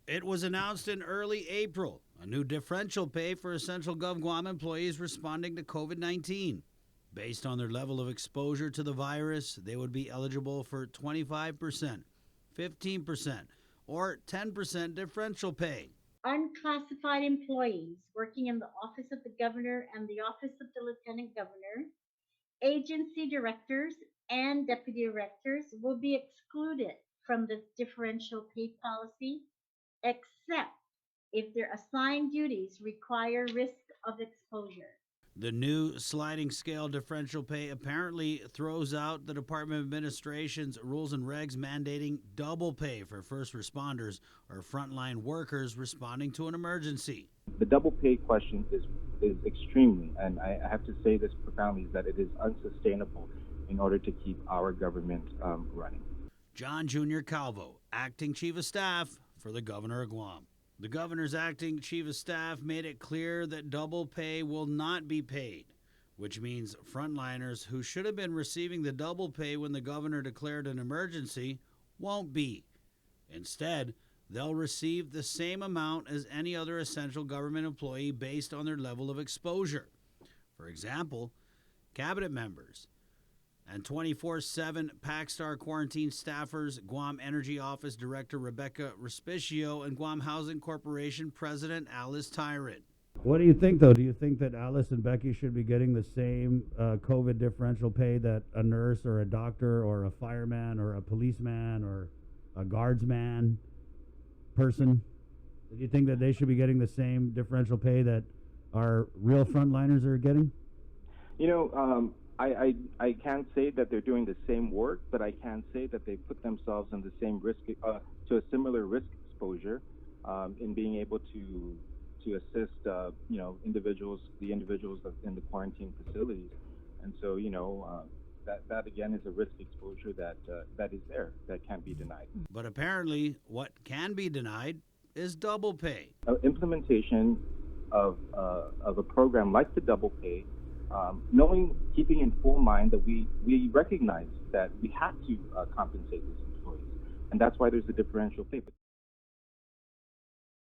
It was announced in early April, a new differential pay for essential Gov Guam employees responding to COVID-19. Based on their level of exposure to the virus, they would be eligible for 25%, 15%, or 10% differential pay. Unclassified employees working in the Office of the Governor and the Office of the Lieutenant Governor, agency directors, and deputy directors will be excluded from the differential pay policy, except if their assigned duties require risk of exposure. The new sliding scale differential pay apparently throws out the Department of Administration's rules and regs mandating double pay for first responders or frontline workers responding to an emergency. The double pay question is extremely, and I have to say this profoundly, is that it is unsustainable in order to keep our government running. John Jr. Calvo, Acting Chief of Staff for the Governor of Guam. The governor's acting chief of staff made it clear that double pay will not be paid, which means frontliners who should have been receiving the double pay when the governor declared an emergency won't be. Instead, they'll receive the same amount as any other essential government employee based on their level of exposure. For example, cabinet members and 24/7 PACSTAR quarantine staffers, Guam Energy Office Director Rebecca Respicio, and Guam Housing Corporation President Alice Tyrant. What do you think, though? Do you think that Alice and Becky should be getting the same COVID differential pay that a nurse or a doctor or a fireman or a policeman or a guardsman person? Do you think that they should be getting the same differential pay that our real frontliners are getting? You know, I can't say that they're doing the same work, but I can say that they put themselves in the same risk, to a similar risk exposure, in being able to assist, the individuals in the quarantine facilities, and so that again is a risk exposure that is there, that can't be denied. But apparently, what can be denied is double pay. Implementation of a program like the double pay. Keeping in full mind that we recognize that we have to compensate these employees, and that's why there's a differential pay.